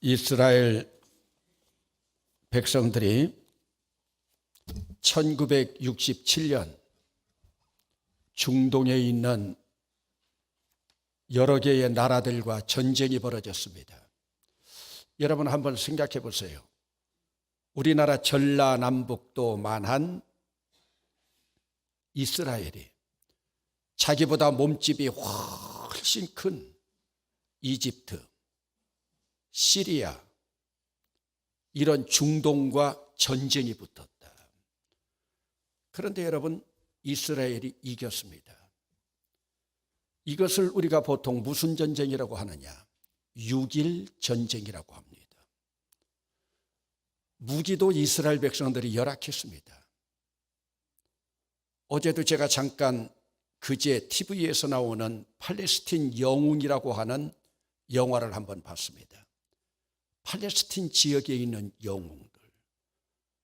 이스라엘 백성들이 1967년 중동에 있는 여러 개의 나라들과 전쟁이 벌어졌습니다. 여러분 한번 생각해 보세요. 우리나라 전라남북도만한 이스라엘이 자기보다 몸집이 훨씬 큰 이집트, 시리아, 이런 중동과 전쟁이 붙었다. 그런데 여러분, 이스라엘이 이겼습니다. 이것을 우리가 보통 무슨 전쟁이라고 하느냐? 6.1 전쟁이라고 합니다. 무기도 이스라엘 백성들이 열악했습니다. 어제도 제가 잠깐 그제 TV에서 나오는 팔레스틴 영웅이라고 하는 영화를 한번 봤습니다. 팔레스틴 지역에 있는 영웅들,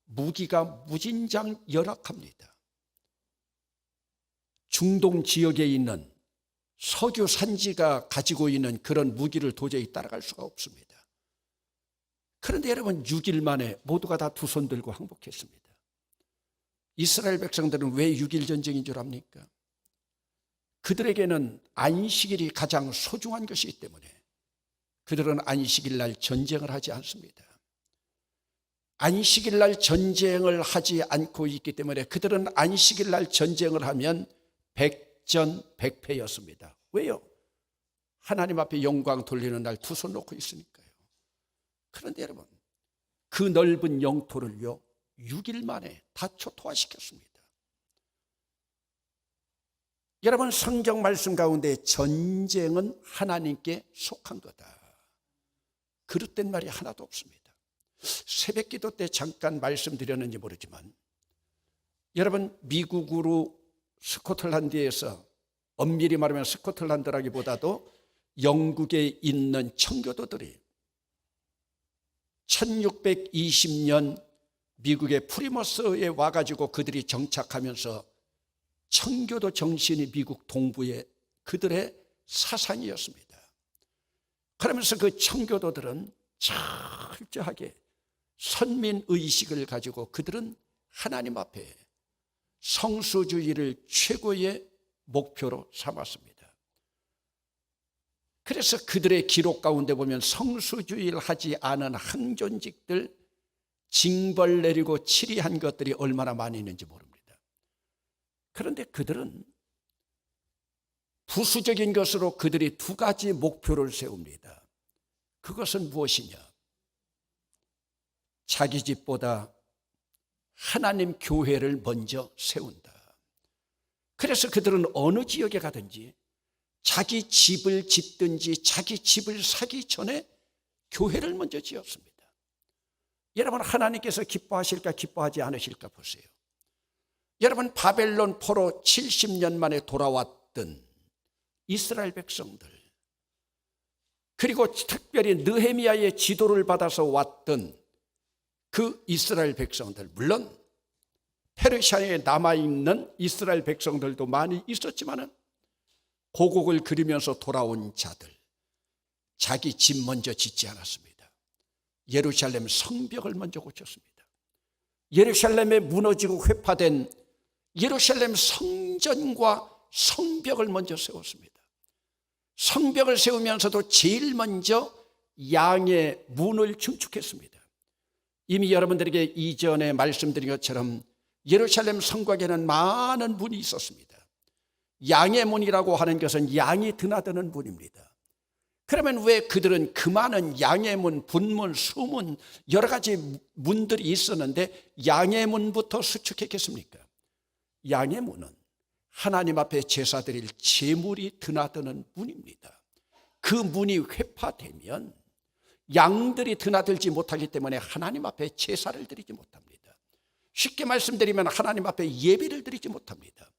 무기가 무진장 열악합니다. 중동 지역에 있는 석유 산지가 가지고 있는 그런 무기를 도저히 따라갈 수가 없습니다. 그런데 여러분, 6일 만에 모두가 다 두 손 들고 항복했습니다. 이스라엘 백성들은 왜 6.1 전쟁인 줄 압니까? 그들에게는 안식일이 가장 소중한 것이기 때문에 그들은 안식일 날 전쟁을 하지 않습니다. 안식일 날 전쟁을 하지 않고 있기 때문에 그들은 안식일 날 전쟁을 하면 백전백패였습니다. 왜요? 하나님 앞에 영광 돌리는 날 두 손 놓고 있으니까요. 그런데 여러분, 그 넓은 영토를요 6일 만에 다 초토화시켰습니다. 여러분, 성경 말씀 가운데 전쟁은 하나님께 속한 거다, 그릇된 말이 하나도 없습니다. 새벽 기도 때 잠깐 말씀드렸는지 모르지만 여러분, 미국으로 스코틀랜드에서, 엄밀히 말하면 스코틀랜드라기보다도 영국에 있는 청교도들이 1620년 미국의 프리머스에 와가지고 그들이 정착하면서 청교도 정신이 미국 동부의 그들의 사상이었습니다. 그러면서 그 청교도들은 철저하게 선민의식을 가지고 그들은 하나님 앞에 성수주의를 최고의 목표로 삼았습니다. 그래서 그들의 기록 가운데 보면 성수주의를 하지 않은 항존직들 징벌 내리고 치리한 것들이 얼마나 많이 있는지 모릅니다. 그런데 그들은 부수적인 것으로 그들이 두 가지 목표를 세웁니다. 그것은 무엇이냐? 자기 집보다 하나님 교회를 먼저 세운다. 그래서 그들은 어느 지역에 가든지 자기 집을 짓든지 자기 집을 사기 전에 교회를 먼저 지었습니다. 여러분, 하나님께서 기뻐하실까 기뻐하지 않으실까 보세요. 여러분, 바벨론 포로 70년 만에 돌아왔던 이스라엘 백성들, 그리고 특별히 느헤미야의 지도를 받아서 왔던 그 이스라엘 백성들, 물론 페르시아에 남아있는 이스라엘 백성들도 많이 있었지만은 고국을 그리면서 돌아온 자들, 자기 집 먼저 짓지 않았습니다. 예루살렘 성벽을 먼저 고쳤습니다. 예루살렘에 무너지고 회파된 예루살렘 성전과 성벽을 먼저 세웠습니다. 성벽을 세우면서도 제일 먼저 양의 문을 증축했습니다. 이미 여러분들에게 이전에 말씀드린 것처럼 예루살렘 성곽에는 많은 문이 있었습니다. 양의 문이라고 하는 것은 양이 드나드는 문입니다. 그러면 왜 그들은 그 많은 양의 문, 분문, 수문, 여러 가지 문들이 있었는데 양의 문부터 수축했겠습니까? 양의 문은 하나님 앞에 제사 드릴 제물이 드나드는 문입니다. 그 문이 회파되면 양들이 드나들지 못하기 때문에 하나님 앞에 제사를 드리지 못합니다. 쉽게 말씀드리면 하나님 앞에 예배를 드리지 못합니다.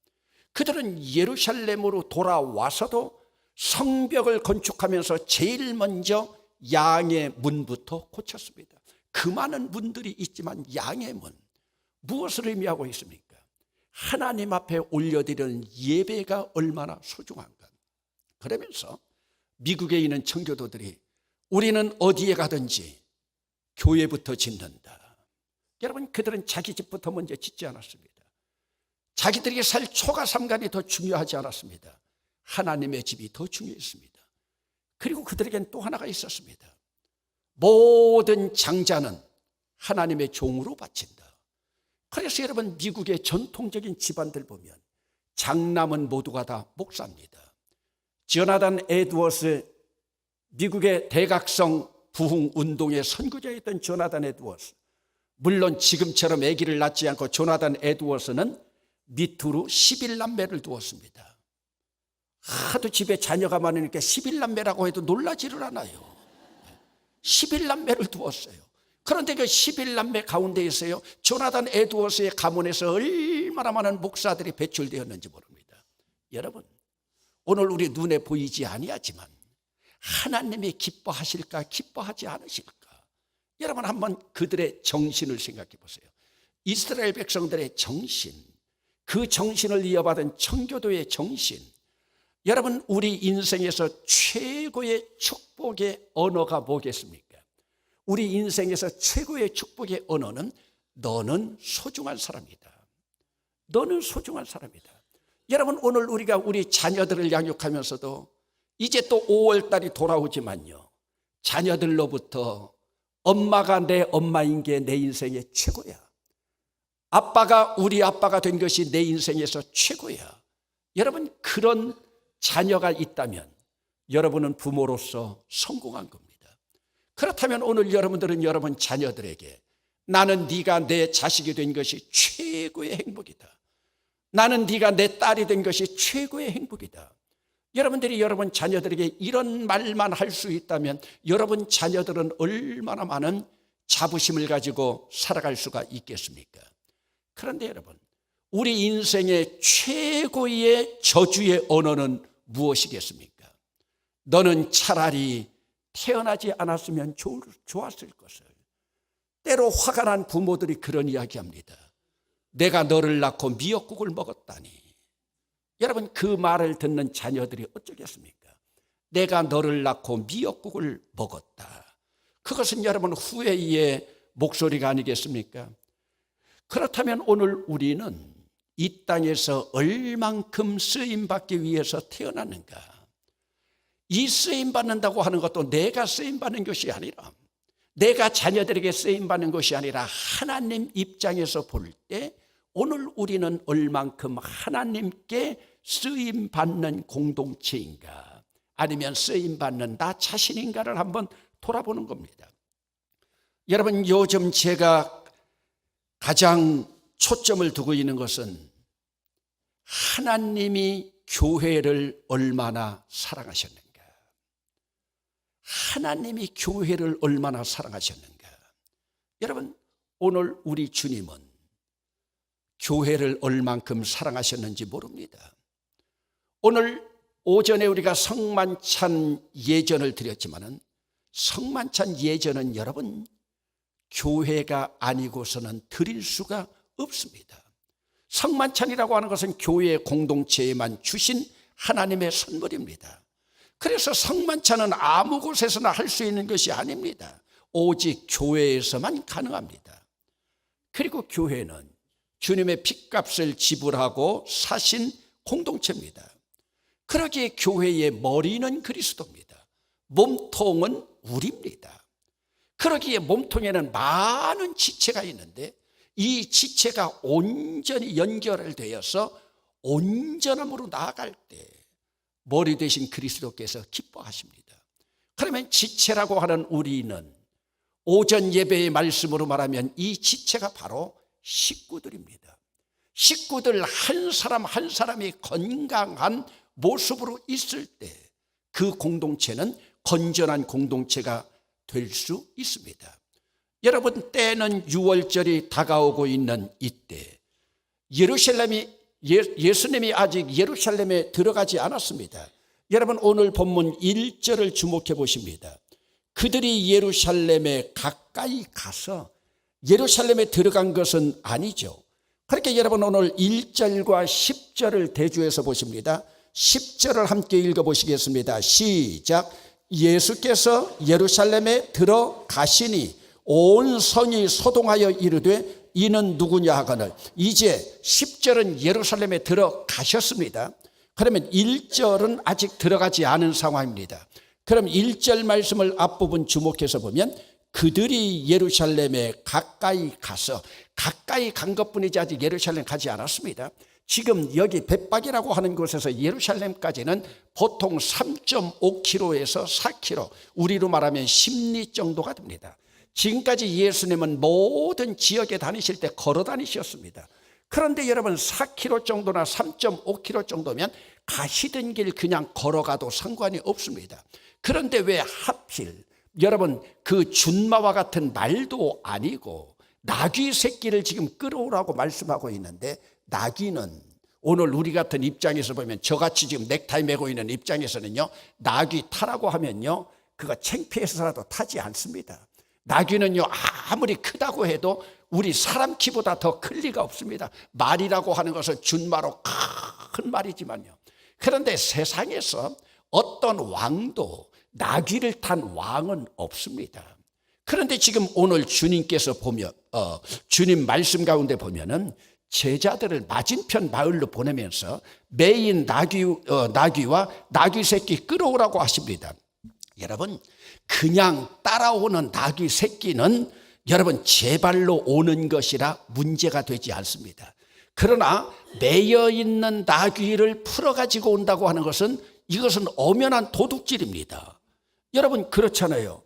그들은 예루살렘으로 돌아와서도 성벽을 건축하면서 제일 먼저 양의 문부터 고쳤습니다. 그 많은 문들이 있지만 양의 문, 무엇을 의미하고 있습니까? 하나님 앞에 올려드리는 예배가 얼마나 소중한가. 그러면서 미국에 있는 청교도들이 우리는 어디에 가든지 교회부터 짓는다. 여러분, 그들은 자기 집부터 먼저 짓지 않았습니다. 자기들이 살 초가 삼간이 더 중요하지 않았습니다. 하나님의 집이 더 중요했습니다. 그리고 그들에겐 또 하나가 있었습니다. 모든 장자는 하나님의 종으로 바친다. 그래서 여러분, 미국의 전통적인 집안들 보면 장남은 모두가 다 목사입니다. 조나단 에드워스, 미국의 대각성 부흥 운동의 선구자였던 조나단 에드워스, 물론 지금처럼 아기를 낳지 않고 조나단 에드워스는 밑으로 11남매를 두었습니다. 하도 집에 자녀가 많으니까 11남매라고 해도 놀라지를 않아요. 11남매를 두었어요. 그런데 그 11남매 가운데에서요, 조나단 에드워스의 가문에서 얼마나 많은 목사들이 배출되었는지 모릅니다. 여러분, 오늘 우리 눈에 보이지 아니하지만 하나님이 기뻐하실까 기뻐하지 않으실까? 여러분, 한번 그들의 정신을 생각해 보세요. 이스라엘 백성들의 정신, 그 정신을 이어받은 청교도의 정신. 여러분, 우리 인생에서 최고의 축복의 언어가 뭐겠습니까? 우리 인생에서 최고의 축복의 언어는 너는 소중한 사람이다. 너는 소중한 사람이다. 여러분, 오늘 우리가 우리 자녀들을 양육하면서도 이제 또 5월달이 돌아오지만요, 자녀들로부터 엄마가 내 엄마인 게 내 인생의 최고야. 아빠가 우리 아빠가 된 것이 내 인생에서 최고야. 여러분, 그런 자녀가 있다면 여러분은 부모로서 성공한 겁니다. 그렇다면 오늘 여러분들은 여러분 자녀들에게 나는 네가 내 자식이 된 것이 최고의 행복이다. 나는 네가 내 딸이 된 것이 최고의 행복이다. 여러분들이 여러분 자녀들에게 이런 말만 할 수 있다면 여러분 자녀들은 얼마나 많은 자부심을 가지고 살아갈 수가 있겠습니까? 그런데 여러분, 우리 인생의 최고의 저주의 언어는 무엇이겠습니까? 너는 차라리 태어나지 않았으면 좋았을 것을. 때로 화가 난 부모들이 그런 이야기합니다. 내가 너를 낳고 미역국을 먹었다니. 여러분, 그 말을 듣는 자녀들이 어쩌겠습니까? 내가 너를 낳고 미역국을 먹었다. 그것은 여러분 후회의 목소리가 아니겠습니까? 그렇다면 오늘 우리는 이 땅에서 얼만큼 쓰임받기 위해서 태어났는가? 이 쓰임받는다고 하는 것도 내가 쓰임받는 것이 아니라, 내가 자녀들에게 쓰임받는 것이 아니라 하나님 입장에서 볼 때 오늘 우리는 얼만큼 하나님께 쓰임받는 공동체인가, 아니면 쓰임받는 나 자신인가를 한번 돌아보는 겁니다. 여러분, 요즘 제가 가장 초점을 두고 있는 것은 하나님이 교회를 얼마나 사랑하셨는가. 하나님이 교회를 얼마나 사랑하셨는가. 여러분, 오늘 우리 주님은 교회를 얼만큼 사랑하셨는지 모릅니다. 오늘 오전에 우리가 성만찬 예전을 드렸지만은 성만찬 예전은 여러분 교회가 아니고서는 드릴 수가 없습니다. 성만찬이라고 하는 것은 교회 공동체에만 주신 하나님의 선물입니다. 그래서 성만찬은 아무 곳에서나 할 수 있는 것이 아닙니다. 오직 교회에서만 가능합니다. 그리고 교회는 주님의 핏값을 지불하고 사신 공동체입니다. 그러기에 교회의 머리는 그리스도입니다. 몸통은 우리입니다. 그러기에 몸통에는 많은 지체가 있는데 이 지체가 온전히 연결되어서 온전함으로 나아갈 때 머리 되신 그리스도께서 기뻐하십니다. 그러면 지체라고 하는 우리는 오전 예배의 말씀으로 말하면 이 지체가 바로 식구들입니다. 식구들 한 사람 한 사람이 건강한 모습으로 있을 때 그 공동체는 건전한 공동체가 될 수 있습니다. 여러분, 때는 6월절이 다가오고 있는 이때 예수님이 아직 예루살렘에 들어가지 않았습니다. 여러분, 오늘 본문 1절을 주목해 보십니다. 그들이 예루살렘에 가까이 가서 예루살렘에 들어간 것은 아니죠. 그렇게 여러분 오늘 1절과 10절을 대조해서 보십니다. 10절을 함께 읽어보시겠습니다. 시작. 예수께서 예루살렘에 들어가시니 온 성이 소동하여 이르되 이는 누구냐 하거늘. 이제 10절은 예루살렘에 들어가셨습니다. 그러면 1절은 아직 들어가지 않은 상황입니다. 그럼 1절 말씀을 앞부분 주목해서 보면 그들이 예루살렘에 가까이 가서, 가까이 간 것뿐이지 아직 예루살렘 가지 않았습니다. 지금 여기 벳박이라고 하는 곳에서 예루살렘까지는 보통 3.5km에서 4km, 우리로 말하면 10리 정도가 됩니다. 지금까지 예수님은 모든 지역에 다니실 때 걸어 다니셨습니다. 그런데 여러분 4km 정도나 3.5km 정도면 가시던 길 그냥 걸어가도 상관이 없습니다. 그런데 왜 하필 여러분 그 준마와 같은 말도 아니고 나귀 새끼를 지금 끌어오라고 말씀하고 있는데, 나귀는 오늘 우리 같은 입장에서 보면, 저같이 지금 넥타이 메고 있는 입장에서는요, 나귀 타라고 하면요 그거 창피해서라도 타지 않습니다. 나귀는요 아무리 크다고 해도 우리 사람 키보다 더 클 리가 없습니다. 말이라고 하는 것은 준마로 큰 말이지만요. 그런데 세상에서 어떤 왕도 나귀를 탄 왕은 없습니다. 그런데 지금 오늘 주님께서 보면 주님 말씀 가운데 보면은 제자들을 맞은편 마을로 보내면서 매인 나귀와 나귀 새끼 끌어오라고 하십니다. 여러분, 그냥 따라오는 나귀 새끼는 여러분 제 발로 오는 것이라 문제가 되지 않습니다. 그러나 매여 있는 나귀를 풀어가지고 온다고 하는 것은, 이것은 엄연한 도둑질입니다. 여러분 그렇잖아요.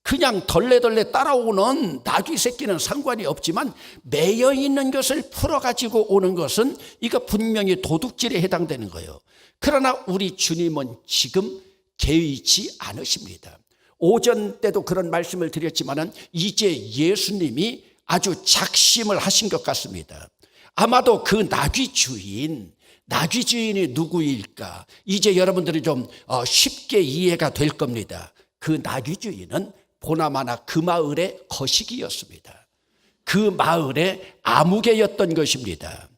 그냥 덜레덜레 따라오는 나귀 새끼는 상관이 없지만 매여 있는 것을 풀어가지고 오는 것은 이거 분명히 도둑질에 해당되는 거예요. 그러나 우리 주님은 지금 개의치 않으십니다. 오전 때도 그런 말씀을 드렸지만은 이제 예수님이 아주 작심을 하신 것 같습니다. 아마도 그 나귀 주인이 누구일까? 이제 여러분들이 좀 쉽게 이해가 될 겁니다. 그 나귀 주인은 보나마나 그 마을의 거시기였습니다. 그 마을의 아무개였던 것입니다.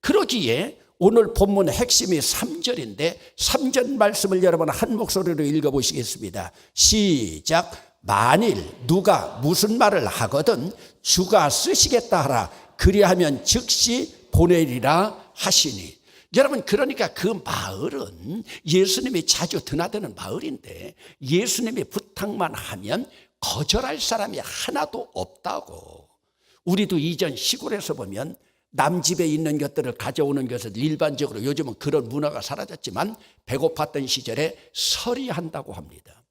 그러기에 오늘 본문 핵심이 3절인데 3절 말씀을 여러분 한 목소리로 읽어보시겠습니다. 시작. 만일 누가 무슨 말을 하거든 주가 쓰시겠다 하라. 그리하면 즉시 보내리라 하시니. 여러분 그러니까 그 마을은 예수님이 자주 드나드는 마을인데 예수님이 부탁만 하면 거절할 사람이 하나도 없다고. 우리도 이전 시골에서 보면 남 집에 있는 것들을 가져오는 것을 일반적으로, 요즘은 그런 문화가 사라졌지만 배고팠던 시절에 서리한다고 합니다.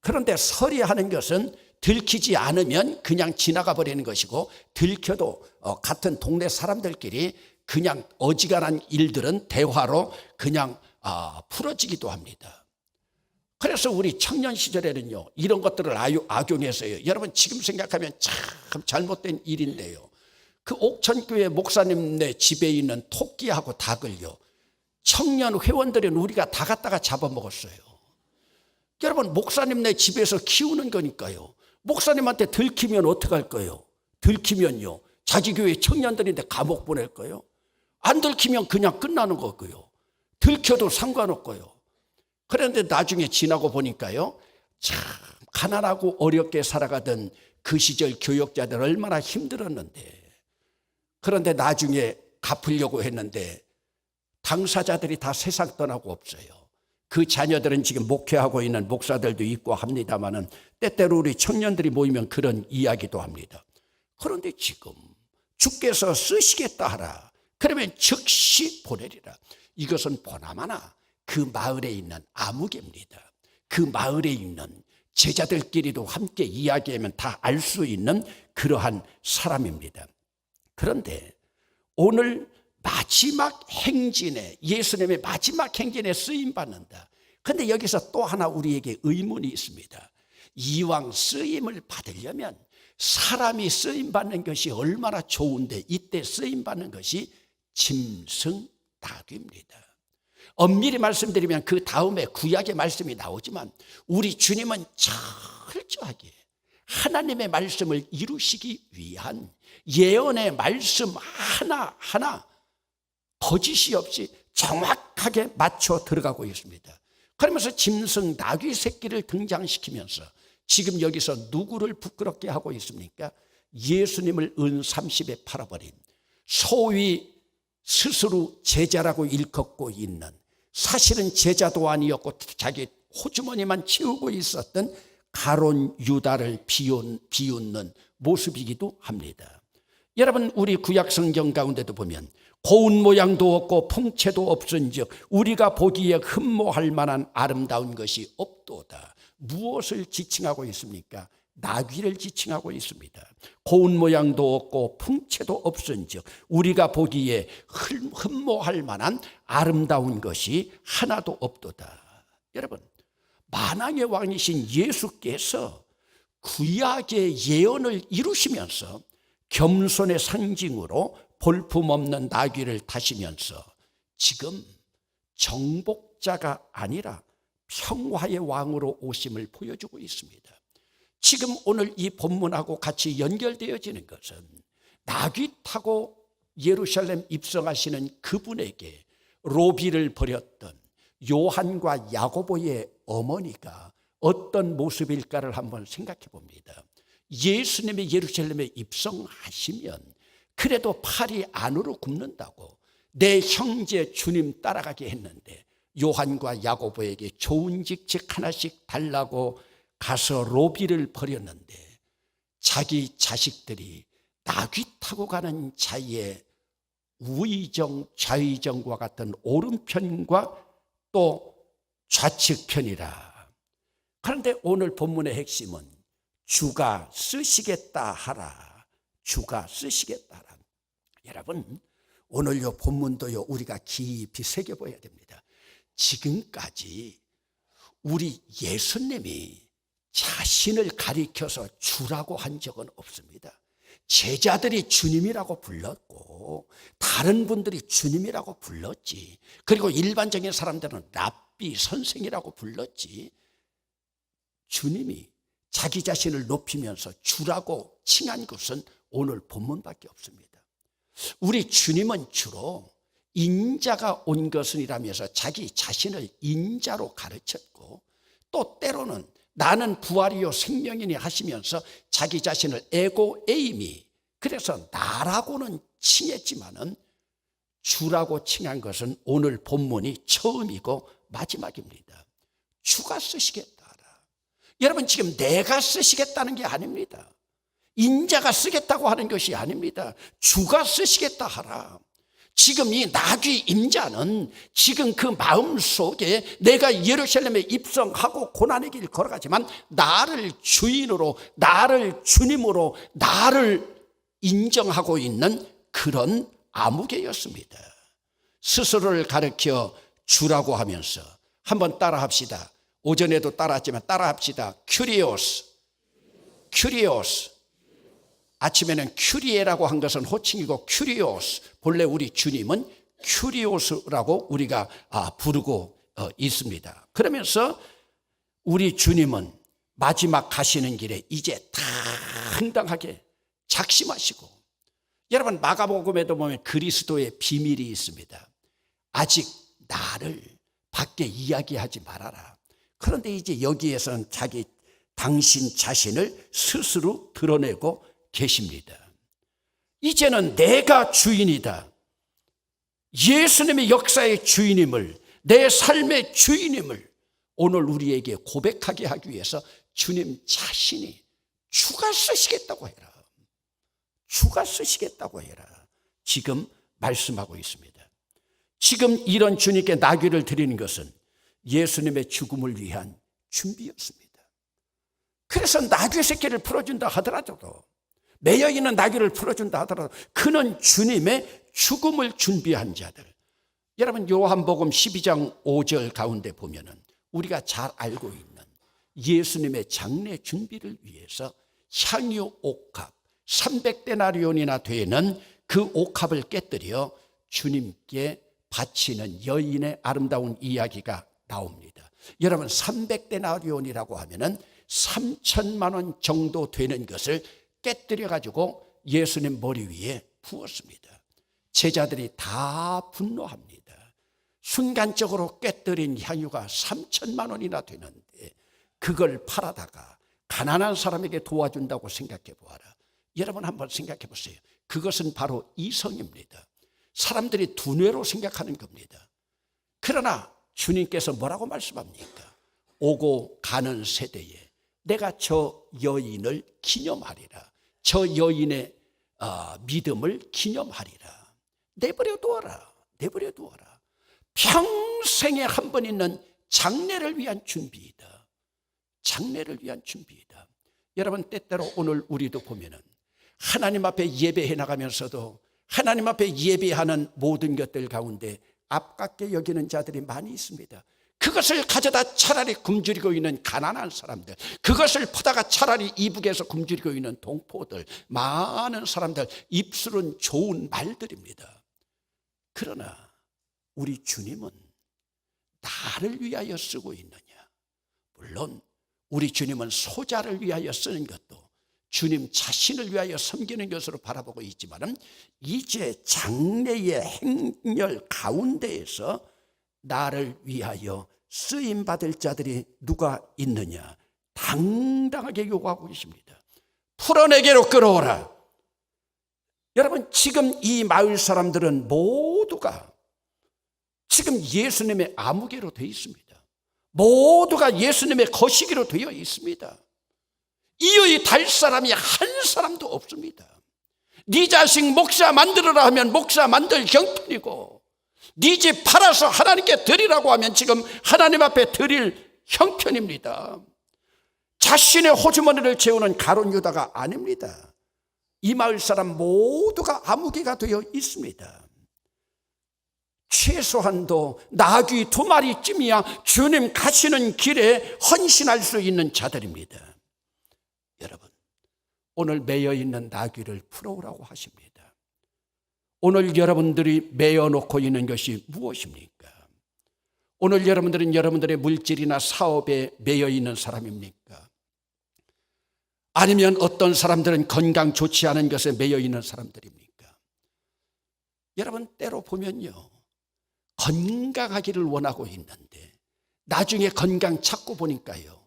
그런데 서리하는 것은 들키지 않으면 그냥 지나가 버리는 것이고, 들켜도 같은 동네 사람들끼리 그냥 어지간한 일들은 대화로 그냥 풀어지기도 합니다. 그래서 우리 청년 시절에는요 이런 것들을 악용해서요, 여러분 지금 생각하면 참 잘못된 일인데요, 그 옥천교회 목사님네 집에 있는 토끼하고 닭을요 청년 회원들은 우리가 다 갖다가 잡아먹었어요. 여러분 목사님네 집에서 키우는 거니까요, 목사님한테 들키면 어떡할 거예요? 들키면요 자기 교회 청년들인데 감옥 보낼 거예요? 안 들키면 그냥 끝나는 거고요, 들켜도 상관없고요. 그런데 나중에 지나고 보니까요, 참 가난하고 어렵게 살아가던 그 시절 교역자들 얼마나 힘들었는데, 그런데 나중에 갚으려고 했는데 당사자들이 다 세상 떠나고 없어요. 그 자녀들은 지금 목회하고 있는 목사들도 있고 합니다마는 때때로 우리 청년들이 모이면 그런 이야기도 합니다. 그런데 지금 주께서 쓰시겠다 하라. 그러면 즉시 보내리라. 이것은 보나마나 그 마을에 있는 아무개입니다. 그 마을에 있는 제자들끼리도 함께 이야기하면 다 알 수 있는 그러한 사람입니다. 그런데 오늘 마지막 행진에, 예수님의 마지막 행진에 쓰임받는다. 그런데 여기서 또 하나 우리에게 의문이 있습니다. 이왕 쓰임을 받으려면 사람이 쓰임받는 것이 얼마나 좋은데 이때 쓰임받는 것이 짐승닭입니다. 엄밀히 말씀드리면 그 다음에 구약의 말씀이 나오지만 우리 주님은 철저하게 하나님의 말씀을 이루시기 위한 예언의 말씀 하나하나 거짓이 없이 정확하게 맞춰 들어가고 있습니다. 그러면서 짐승 나귀 새끼를 등장시키면서 지금 여기서 누구를 부끄럽게 하고 있습니까? 예수님을 은 30에 팔아버린, 소위 스스로 제자라고 일컫고 있는, 사실은 제자도 아니었고 자기 호주머니만 채우고 있었던 가론 유다를 비웃는 모습이기도 합니다. 여러분, 우리 구약 성경 가운데도 보면 고운 모양도 없고 풍채도 없은즉 우리가 보기에 흠모할 만한 아름다운 것이 없도다. 무엇을 지칭하고 있습니까? 나귀를 지칭하고 있습니다. 고운 모양도 없고 풍채도 없은즉 우리가 보기에 흠모할 만한 아름다운 것이 하나도 없도다. 여러분, 만왕의 왕이신 예수께서 구약의 예언을 이루시면서 겸손의 상징으로 볼품없는 나귀를 타시면서 지금 정복자가 아니라 평화의 왕으로 오심을 보여주고 있습니다. 지금 오늘 이 본문하고 같이 연결되어지는 것은 나귀 타고 예루살렘 입성하시는 그분에게 로비를 버렸던 요한과 야고보의 어머니가 어떤 모습일까를 한번 생각해 봅니다. 예수님이 예루살렘에 입성하시면 그래도 팔이 안으로 굽는다고 내 형제 주님 따라가게 했는데 요한과 야고보에게 좋은 직책 하나씩 달라고 가서 로비를 버렸는데 자기 자식들이 나귀 타고 가는 자의 우의정, 좌의정과 같은 오른편과 또 좌측편이라. 그런데 오늘 본문의 핵심은 주가 쓰시겠다 하라. 주가 쓰시겠다 하라. 여러분, 오늘 요 본문도요 우리가 깊이 새겨봐야 됩니다. 지금까지 우리 예수님이 자신을 가리켜서 주라고 한 적은 없습니다. 제자들이 주님이라고 불렀고 다른 분들이 주님이라고 불렀지. 그리고 일반적인 사람들은 랍비 선생이라고 불렀지. 주님이 자기 자신을 높이면서 주라고 칭한 것은 오늘 본문밖에 없습니다. 우리 주님은 주로 인자가 온 것이라면서 자기 자신을 인자로 가르쳤고 또 때로는 나는 부활이요 생명이니 하시면서 자기 자신을 에고 에이미, 그래서 나라고는 칭했지만은 주라고 칭한 것은 오늘 본문이 처음이고 마지막입니다. 주가 쓰시겠다 하라. 여러분, 지금 내가 쓰시겠다는 게 아닙니다. 인자가 쓰겠다고 하는 것이 아닙니다. 주가 쓰시겠다 하라. 지금 이 나귀 임자는 지금 그 마음속에 내가 예루살렘에 입성하고 고난의 길 걸어가지만 나를 주인으로, 나를 주님으로, 나를 인정하고 있는 그런 아무개였습니다. 스스로를 가르쳐 주라고 하면서 한번 따라합시다. 오전에도 따라했지만 따라합시다. 큐리오스. 아침에는 큐리에라고 한 것은 호칭이고 큐리오스, 본래 우리 주님은 큐리오스라고 우리가 부르고 있습니다. 그러면서 우리 주님은 마지막 가시는 길에 이제 당당하게 작심하시고, 여러분 마가복음에도 보면 그리스도의 비밀이 있습니다. 아직 나를 밖에 이야기하지 말아라. 그런데 이제 여기에서는 당신 자신을 스스로 드러내고 계십니다. 이제는 내가 주인이다. 예수님의 역사의 주인임을, 내 삶의 주인임을 오늘 우리에게 고백하게 하기 위해서 주님 자신이 주가 쓰시겠다고 해라. 주가 쓰시겠다고 해라. 지금 말씀하고 있습니다. 지금 이런 주님께 나귀를 드리는 것은 예수님의 죽음을 위한 준비였습니다. 그래서 나귀 새끼를 풀어준다 하더라도, 매여있는 나귀를 풀어준다 하더라도 그는 주님의 죽음을 준비한 자들. 여러분, 요한복음 12장 5절 가운데 보면은 우리가 잘 알고 있는 예수님의 장례 준비를 위해서 향유 옥합 300데나리온이나 되는 그 옥합을 깨뜨려 주님께 바치는 여인의 아름다운 이야기가 나옵니다. 여러분, 300데나리온이라고 하면은 3천만 원 정도 되는 것을 깨뜨려 가지고 예수님 머리 위에 부었습니다. 제자들이 다 분노합니다. 순간적으로 꿰뚫인 향유가 3천만 원이나 되는데 그걸 팔아다가 가난한 사람에게 도와준다고 생각해 보아라. 여러분 한번 생각해 보세요. 그것은 바로 이성입니다. 사람들이 두뇌로 생각하는 겁니다. 그러나 주님께서 뭐라고 말씀합니까? 오고 가는 세대에 내가 저 여인을 기념하리라. 저 여인의 믿음을 기념하리라. 내버려 두어라. 내버려 두어라. 평생에 한 번 있는 장례를 위한 준비이다. 장례를 위한 준비이다. 여러분 때때로 오늘 우리도 보면은 하나님 앞에 예배해 나가면서도 하나님 앞에 예배하는 모든 것들 가운데 아깝게 여기는 자들이 많이 있습니다. 그것을 가져다 차라리 굶주리고 있는 가난한 사람들, 그것을 퍼다가 차라리 이북에서 굶주리고 있는 동포들, 많은 사람들, 입술은 좋은 말들입니다. 그러나 우리 주님은 나를 위하여 쓰고 있느냐? 물론 우리 주님은 소자를 위하여 쓰는 것도 주님 자신을 위하여 섬기는 것으로 바라보고 있지만 이제 장래의 행렬 가운데에서 나를 위하여 쓰임받을 자들이 누가 있느냐? 당당하게 요구하고 계십니다. 풀어내게로 끌어오라. 여러분 지금 이 마을 사람들은 모두가 지금 예수님의 아무개로 되어 있습니다. 모두가 예수님의 거시기로 되어 있습니다. 이의 달 사람이 한 사람도 없습니다. 네 자식 목사 만들어라 하면 목사 만들 형편이고 네 집 팔아서 하나님께 드리라고 하면 지금 하나님 앞에 드릴 형편입니다. 자신의 호주머니를 채우는 가룟 유다가 아닙니다. 이 마을 사람 모두가 아무개가 되어 있습니다. 최소한도 나귀 2마리쯤이야 주님 가시는 길에 헌신할 수 있는 자들입니다. 여러분 오늘 매여 있는 나귀를 풀어오라고 하십니다. 오늘 여러분들이 매여 놓고 있는 것이 무엇입니까? 오늘 여러분들은 여러분들의 물질이나 사업에 매여 있는 사람입니까? 아니면 어떤 사람들은 건강 좋지 않은 것에 매여 있는 사람들입니까? 여러분 때로 보면요 건강하기를 원하고 있는데 나중에 건강 찾고 보니까요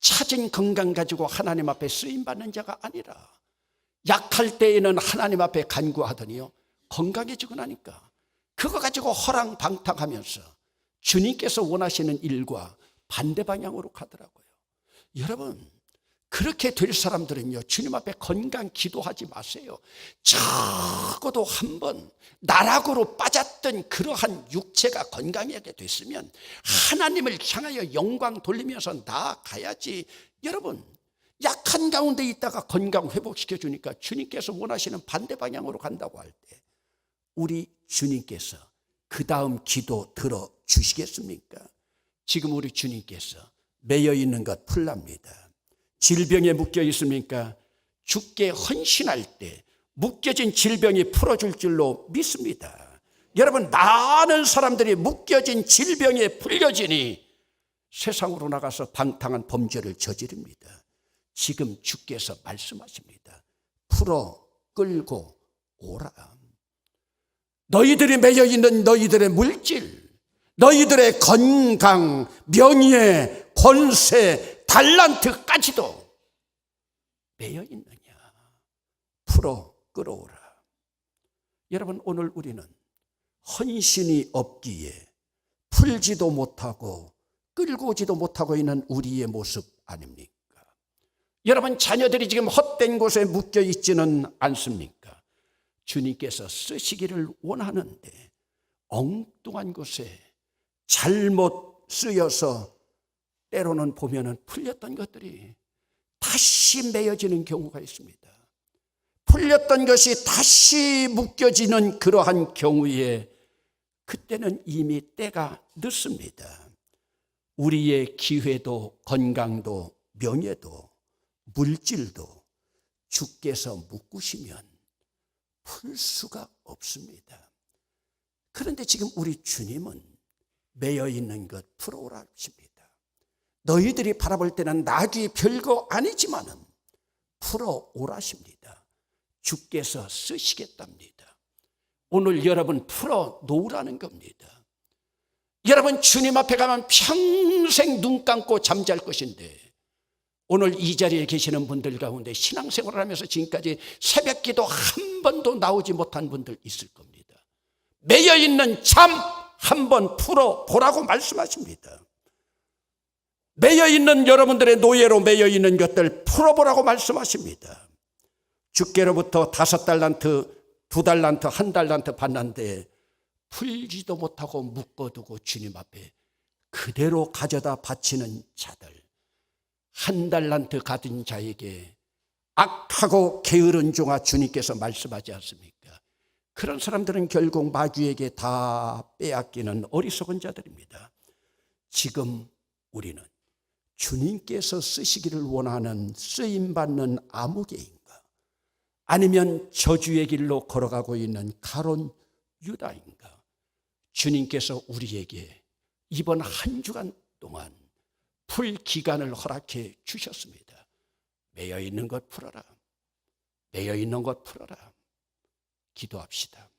찾은 건강 가지고 하나님 앞에 쓰임받는 자가 아니라 약할 때에는 하나님 앞에 간구하더니요 건강해지고 나니까 그거 가지고 허랑방탕하면서 주님께서 원하시는 일과 반대 방향으로 가더라고요. 여러분 그렇게 될 사람들은요 주님 앞에 건강 기도하지 마세요. 적어도 한번 나락으로 빠졌던 그러한 육체가 건강하게 됐으면 하나님을 향하여 영광 돌리면서 나아가야지. 여러분 약한 가운데 있다가 건강 회복시켜 주니까 주님께서 원하시는 반대 방향으로 간다고 할 때 우리 주님께서 그 다음 기도 들어주시겠습니까? 지금 우리 주님께서 매여 있는 것 풀랍니다. 질병에 묶여 있습니까? 죽게 헌신할 때 묶여진 질병이 풀어줄 줄로 믿습니다. 여러분 많은 사람들이 묶여진 질병에 풀려지니 세상으로 나가서 방탕한 범죄를 저지릅니다. 지금 주께서 말씀하십니다. 풀어 끌고 오라. 너희들이 매여 있는 너희들의 물질, 너희들의 건강, 명예, 권세, 달란트까지도 매여 있느냐? 풀어 끌어오라. 여러분 오늘 우리는 헌신이 없기에 풀지도 못하고 끌고 오지도 못하고 있는 우리의 모습 아닙니까? 여러분 자녀들이 지금 헛된 곳에 묶여 있지는 않습니까? 주님께서 쓰시기를 원하는데 엉뚱한 곳에 잘못 쓰여서 때로는 보면은 풀렸던 것들이 다시 매여지는 경우가 있습니다. 풀렸던 것이 다시 묶여지는 그러한 경우에 그때는 이미 때가 늦습니다. 우리의 기회도 건강도 명예도 물질도 주께서 묶으시면 풀 수가 없습니다. 그런데 지금 우리 주님은 매여 있는 것 풀어오라 하십니다. 너희들이 바라볼 때는 낙이 별거 아니지만은 풀어오라십니다. 주께서 쓰시겠답니다. 오늘 여러분 풀어 놓으라는 겁니다. 여러분 주님 앞에 가면 평생 눈 감고 잠잘 것인데, 오늘 이 자리에 계시는 분들 가운데 신앙생활을 하면서 지금까지 새벽기도 한 번도 나오지 못한 분들 있을 겁니다. 매여있는 잠 한번 풀어보라고 말씀하십니다. 매여있는 여러분들의 노예로 매여있는 것들 풀어보라고 말씀하십니다. 주께로부터 5달란트, 2달란트, 1달란트 받는데 풀지도 못하고 묶어두고 주님 앞에 그대로 가져다 바치는 자들, 1달란트 가진 자에게 악하고 게으른 종아 주님께서 말씀하지 않습니까? 그런 사람들은 결국 마귀에게 다 빼앗기는 어리석은 자들입니다. 지금 우리는 주님께서 쓰시기를 원하는 쓰임받는 아무개인가, 아니면 저주의 길로 걸어가고 있는 가론 유다인가? 주님께서 우리에게 이번 한 주간 동안 풀 기간을 허락해 주셨습니다. 매여 있는 것 풀어라. 매여 있는 것 풀어라. 기도합시다.